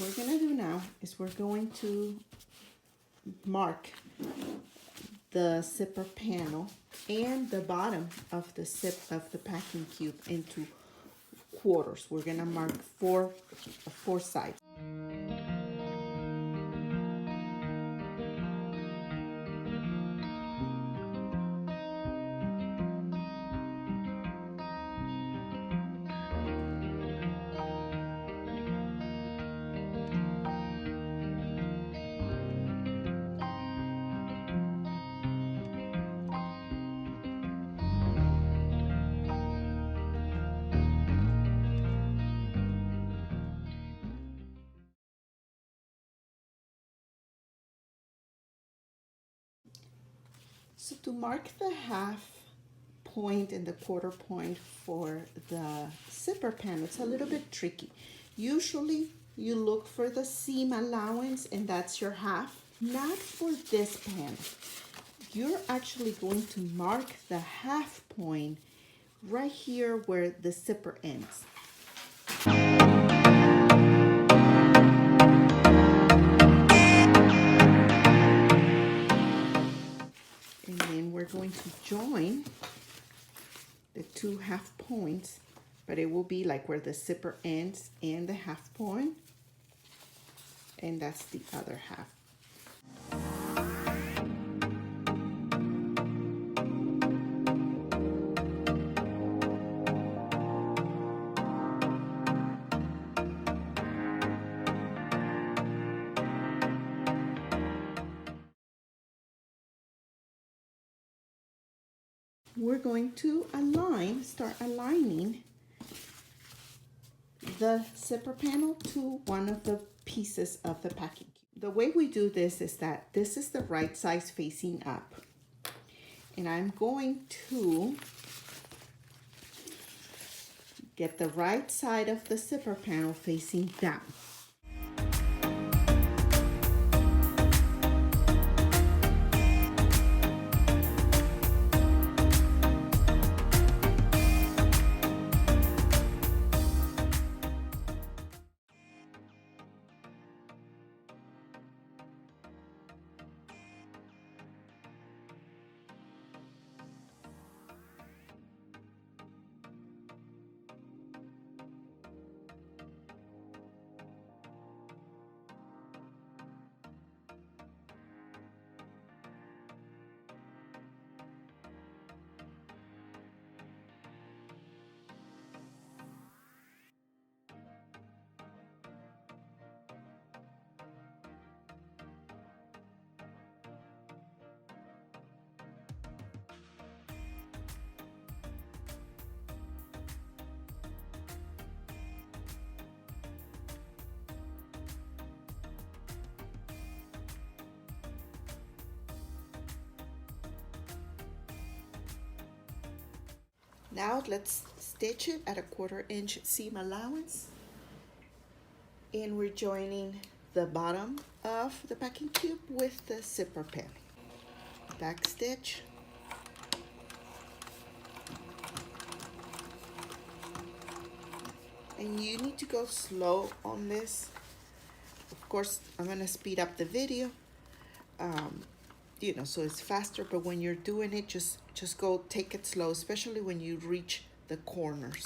we're gonna do now is we're going to mark the zipper panel and the bottom of the packing cube into quarters. We're gonna mark four sides. So to mark the half point and the quarter point for the zipper panel, it's a little bit tricky. Usually you look for the seam allowance and that's your half. Not for this panel. You're actually going to mark the half point right here where the zipper ends. And then we're going to join the two half points, but it will be like where the zipper ends and the half point, and that's the other half. We're going to start aligning the zipper panel to one of the pieces of the packing cube. The way we do this is that this is the right size facing up. And I'm going to get the right side of the zipper panel facing down. Now let's stitch it at a 1/4 inch seam allowance, and we're joining the bottom of the packing cube with the zipper panel. Back stitch, and you need to go slow on this. Of course, I'm gonna speed up the video, so it's faster, but when you're doing it, just go take it slow, especially when you reach the corners.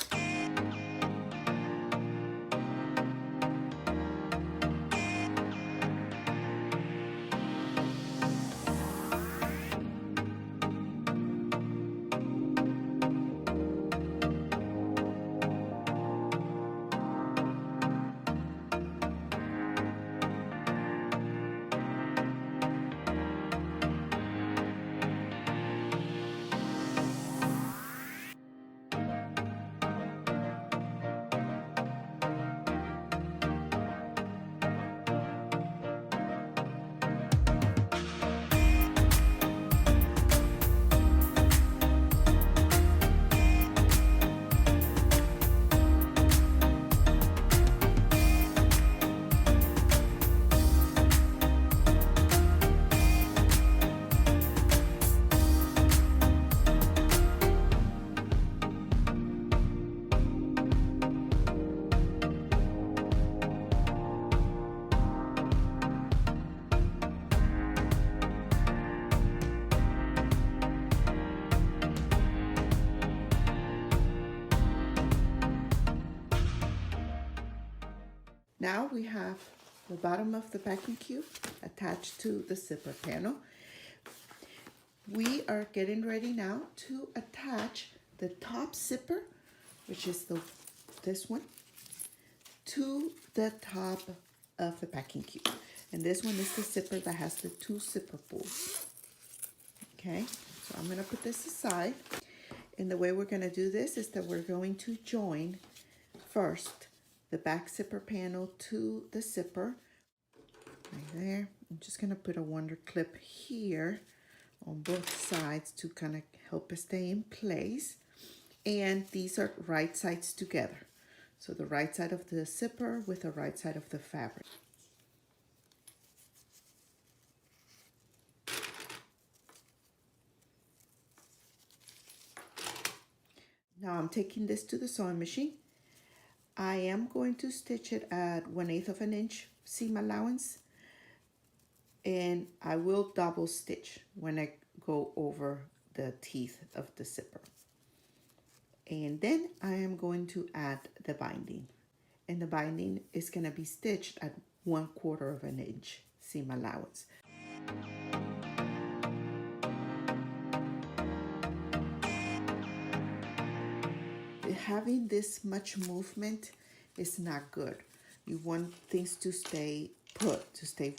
Now we have the bottom of the packing cube attached to the zipper panel. We are getting ready now to attach the top zipper, which is this one, to the top of the packing cube. And this one is the zipper that has the 2 zipper pulls. Okay, so I'm gonna put this aside. And the way we're gonna do this is that we're going to join first the back zipper panel to the zipper. Right there. I'm just gonna put a wonder clip here on both sides to kind of help it stay in place. And these are right sides together. So the right side of the zipper with the right side of the fabric. Now I'm taking this to the sewing machine. I am going to stitch it at 1/8 of an inch seam allowance. And I will double stitch when I go over the teeth of the zipper. And then I am going to add the binding. And the binding is going to be stitched at 1/4 of an inch seam allowance. Having this much movement is not good. You want things to stay put, to stay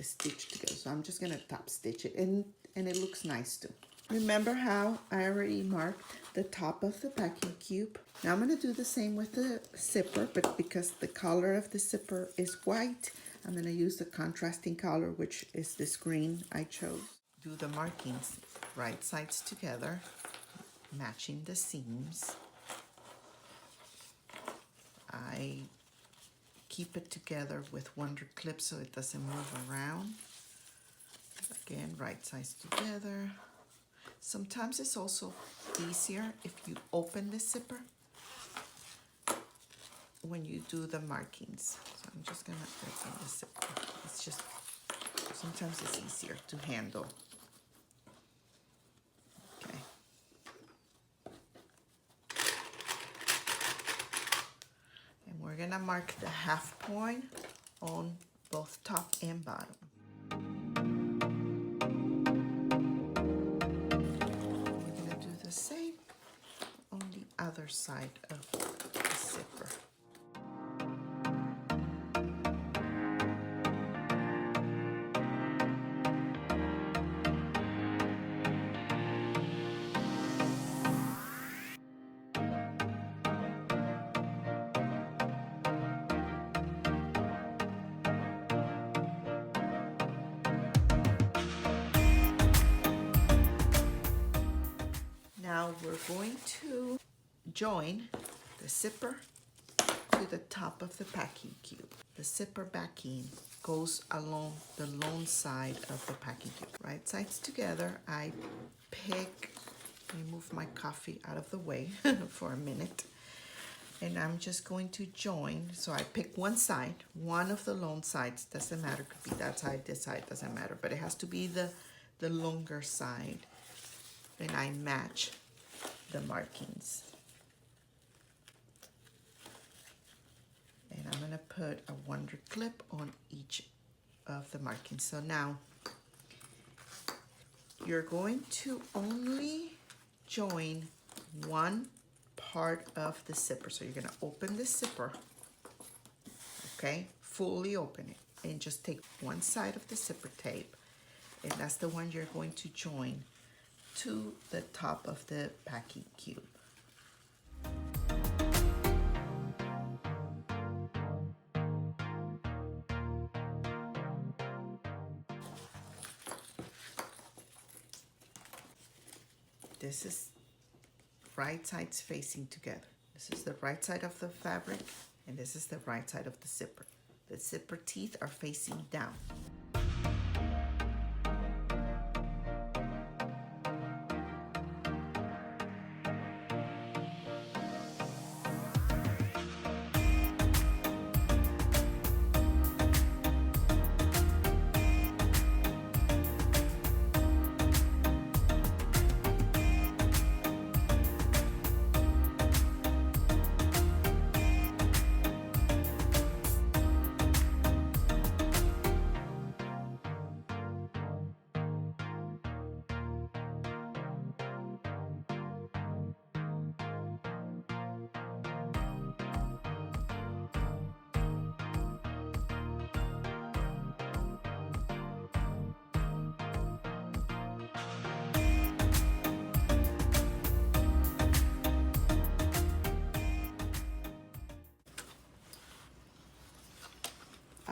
stitched together. So I'm just gonna top stitch it, and it looks nice too. Remember how I already marked the top of the packing cube? Now I'm gonna do the same with the zipper, but because the color of the zipper is white, I'm gonna use the contrasting color, which is this green I chose. Do the markings right sides together, matching the seams. I keep it together with wonder clip so it doesn't move around. Again, right sides together. Sometimes it's also easier if you open the zipper when you do the markings. So I'm just gonna open the zipper. It's just, sometimes it's easier to handle. Okay. And we're gonna mark the half point on both top and bottom. Same on the other side of the zipper. Now we're going to join the zipper to the top of the packing cube. The zipper backing goes along the long side of the packing cube. Right sides together. I move my coffee out of the way for a minute. And I'm just going to join. So I pick one side, one of the long sides. Doesn't matter, could be that side, this side, doesn't matter. But it has to be the longer side. And I match the markings. And I'm gonna put a wonder clip on each of the markings. So now you're going to only join one part of the zipper. So you're gonna open the zipper, okay? Fully open it and just take one side of the zipper tape, and that's the one you're going to join to the top of the packing cube. This is right sides facing together. This is the right side of the fabric, and this is the right side of the zipper. The zipper teeth are facing down.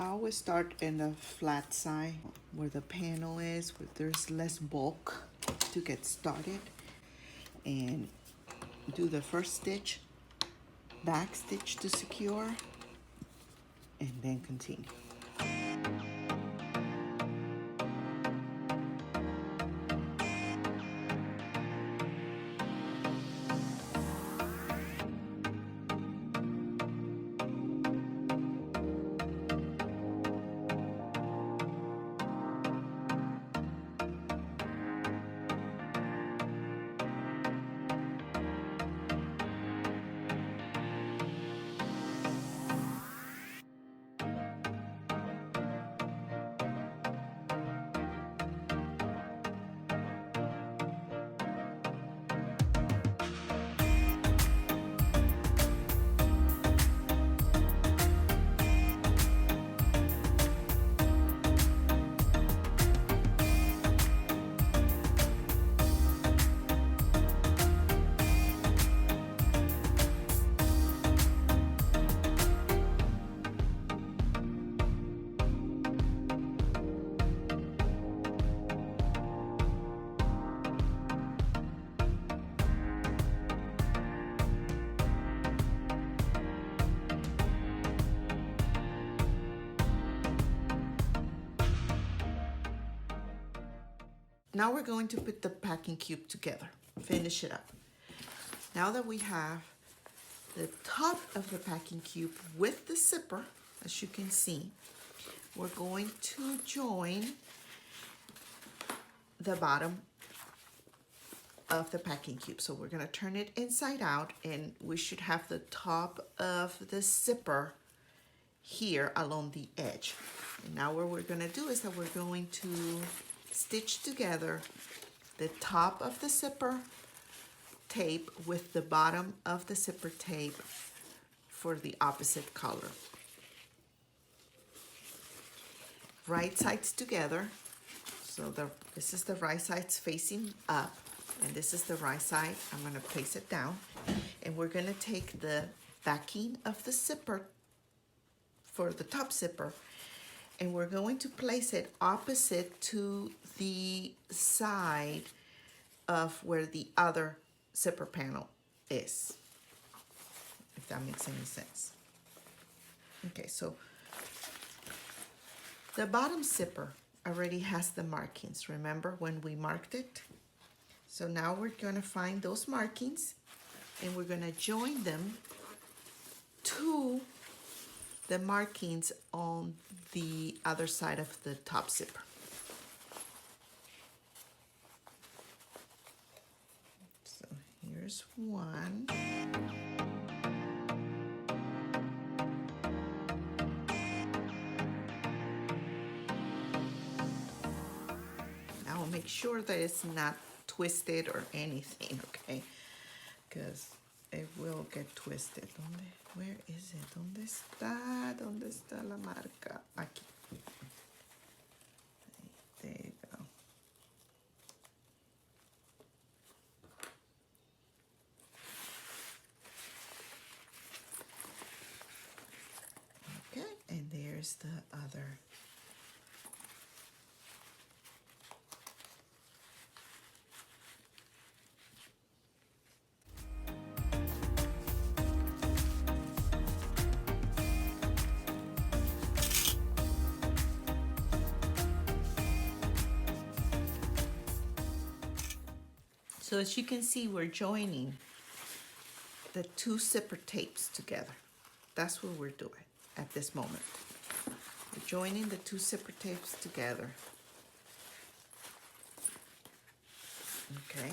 I always start in the flat side where the panel is, where there's less bulk to get started, and do the first stitch, back stitch to secure, and then continue. Now we're going to put the packing cube together, finish it up. Now that we have the top of the packing cube with the zipper, as you can see, we're going to join the bottom of the packing cube. So we're gonna turn it inside out, and we should have the top of the zipper here along the edge. And now what we're gonna do is that we're going to stitch together the top of the zipper tape with the bottom of the zipper tape for the opposite color. Right sides together. So this is the right side's facing up, and this is the right side. I'm gonna place it down, and we're gonna take the backing of the zipper for the top zipper, and we're going to place it opposite to the side of where the other zipper panel is, if that makes any sense. Okay, so the bottom zipper already has the markings. Remember when we marked it? So now we're gonna find those markings, and we're gonna join them to the markings on the other side of the top zipper. So here's one. Now make sure that it's not twisted or anything, okay? Because it will get twisted. Where is it? ¿Dónde está? ¿Dónde está la marca? Aquí. There you go. Okay, and there's the other. So as you can see, we're joining the two zipper tapes together. That's what we're doing at this moment. We're joining the two zipper tapes together. Okay.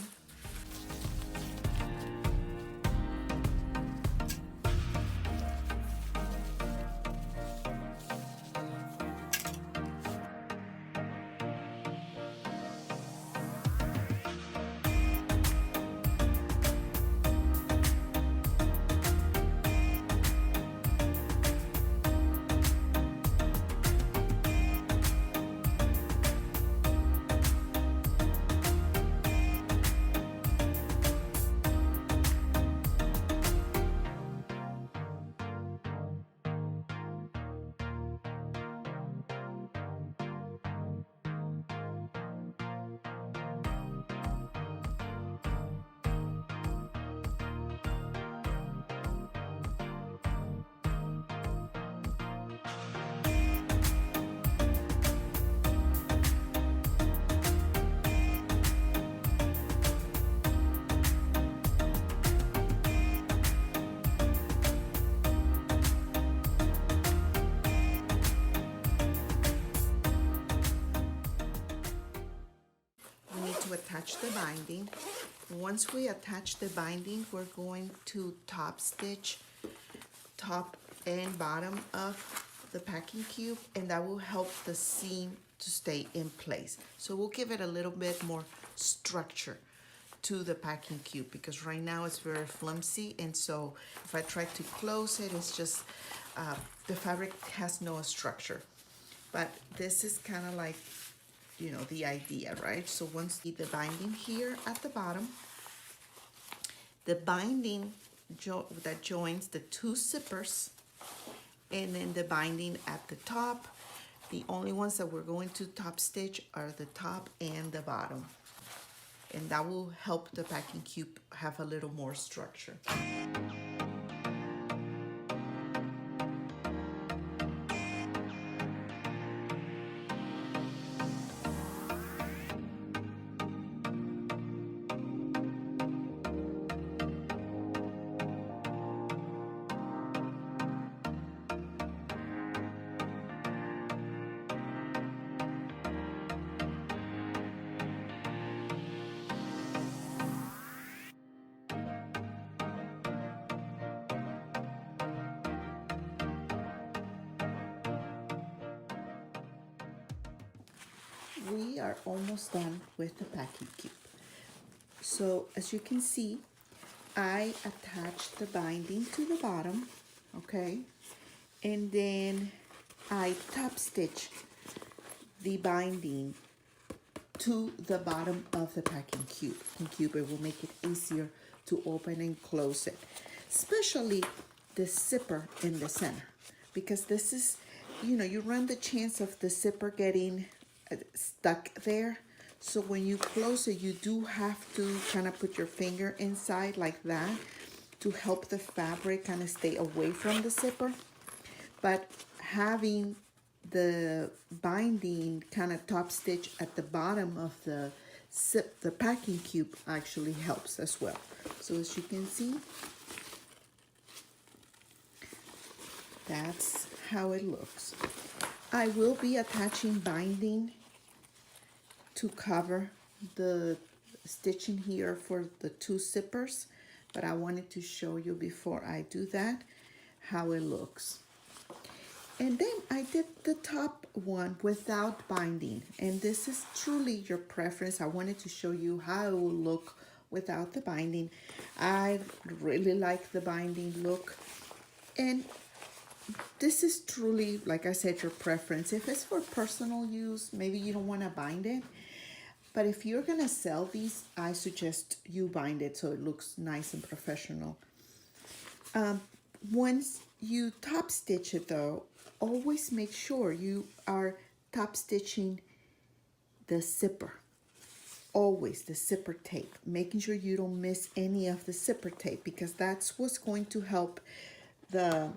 to attach the binding. Once we attach the binding, we're going to top stitch top and bottom of the packing cube, and that will help the seam to stay in place. So we'll give it a little bit more structure to the packing cube, because right now it's very flimsy, and so if I try to close it, it's just the fabric has no structure. But this is kind of like, you know, the idea, right? So once the binding here at the bottom, the binding that joins the two zippers, and then the binding at the top. The only ones that we're going to top stitch are the top and the bottom, and that will help the packing cube have a little more structure. We are almost done with the packing cube. So as you can see, I attached the binding to the bottom, okay? And then I top stitch the binding to the bottom of the packing cube. It will make it easier to open and close it, especially the zipper in the center, because this is, you know, you run the chance of the zipper getting stuck there. So when you close it, you do have to kind of put your finger inside like that to help the fabric kind of stay away from the zipper. But having the binding kind of top stitch at the bottom of the packing cube actually helps as well. So as you can see, that's how it looks. I will be attaching binding to cover the stitching here for the two zippers, but I wanted to show you before I do that how it looks. And then I did the top one without binding, and this is truly your preference. I wanted to show you how it will look without the binding. I really like the binding look, and this is truly, like I said, your preference. If it's for personal use, maybe you don't want to bind it, but if you're gonna sell these, I suggest you bind it so it looks nice and professional. Once you top stitch it though, always make sure you are top stitching the zipper. Always the zipper tape, making sure you don't miss any of the zipper tape, because that's what's going to help the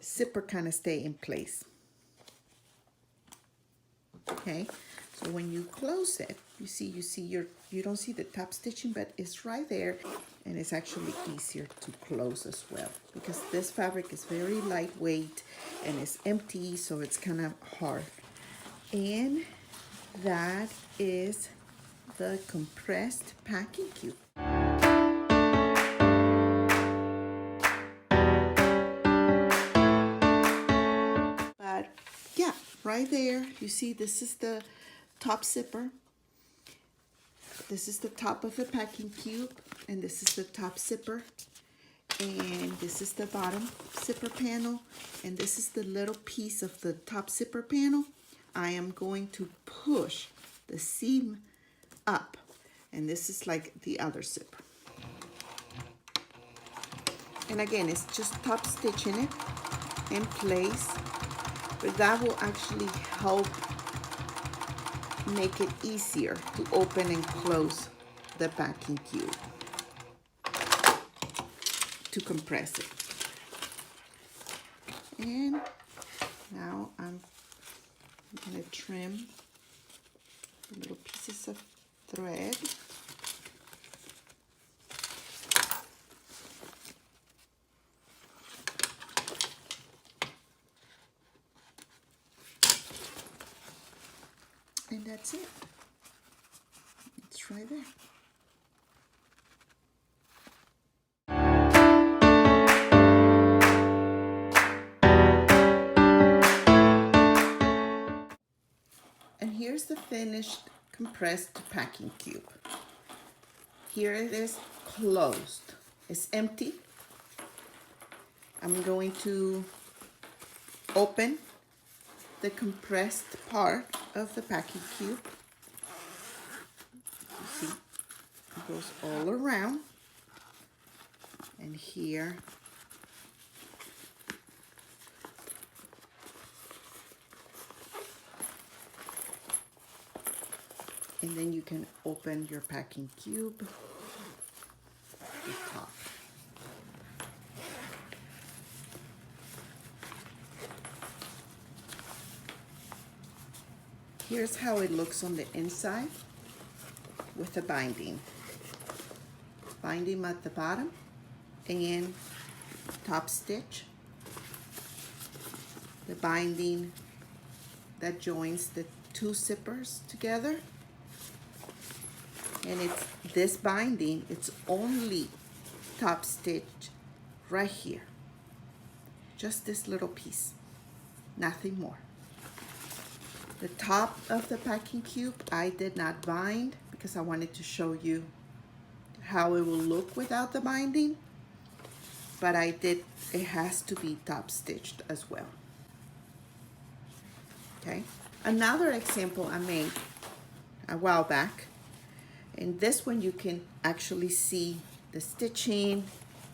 zipper kind of stay in place. Okay, so when you close it, you don't see the top stitching, but it's right there, and it's actually easier to close as well, because this fabric is very lightweight and it's empty, so it's kind of hard. And that is the compressed packing cube. But yeah, right there, you see this is the top zipper. This is the top of the packing cube, and this is the top zipper, and this is the bottom zipper panel, and this is the little piece of the top zipper panel. I am going to push the seam up, and this is like the other zipper. And again, it's just top stitching it in place, but that will actually help make it easier to open and close the packing cube to compress it. And now I'm going to trim the little pieces of thread. And that's it. It's right there. And here's the finished compressed packing cube. Here it is closed. It's empty. I'm going to open the compressed part of the packing cube. You see, it goes all around. And here, and then you can open your packing cube at the top. Here's how it looks on the inside with the binding. Binding at the bottom and top stitch. The binding that joins the two zippers together. And it's this binding, it's only top stitch right here. Just this little piece, nothing more. The top of the packing cube, I did not bind because I wanted to show you how it will look without the binding, but I did, it has to be top stitched as well. Okay, another example I made a while back, and this one you can actually see the stitching.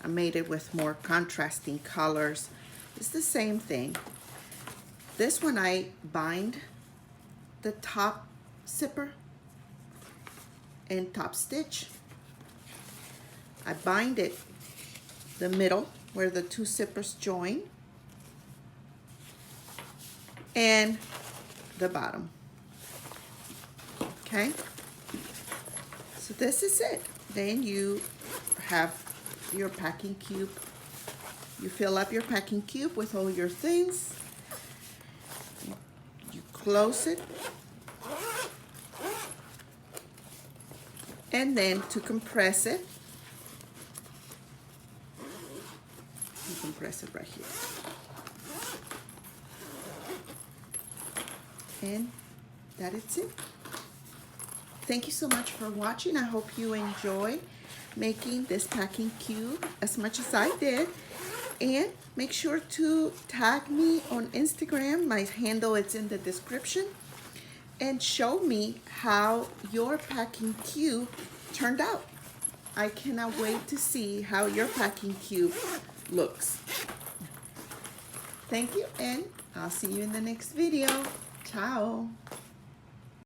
I made it with more contrasting colors. It's the same thing. This one I bind the top zipper and top stitch. I bind it the middle where the two zippers join, and the bottom. Okay, so this is it. Then you have your packing cube. You fill up your packing cube with all your things. You close it. And then to compress it, you compress it right here. And that is it. Thank you so much for watching. I hope you enjoy making this packing cube as much as I did. And make sure to tag me on Instagram. My handle is in the description. And show me how your packing cube turned out. I cannot wait to see how your packing cube looks. Thank you, and I'll see you in the next video. Ciao.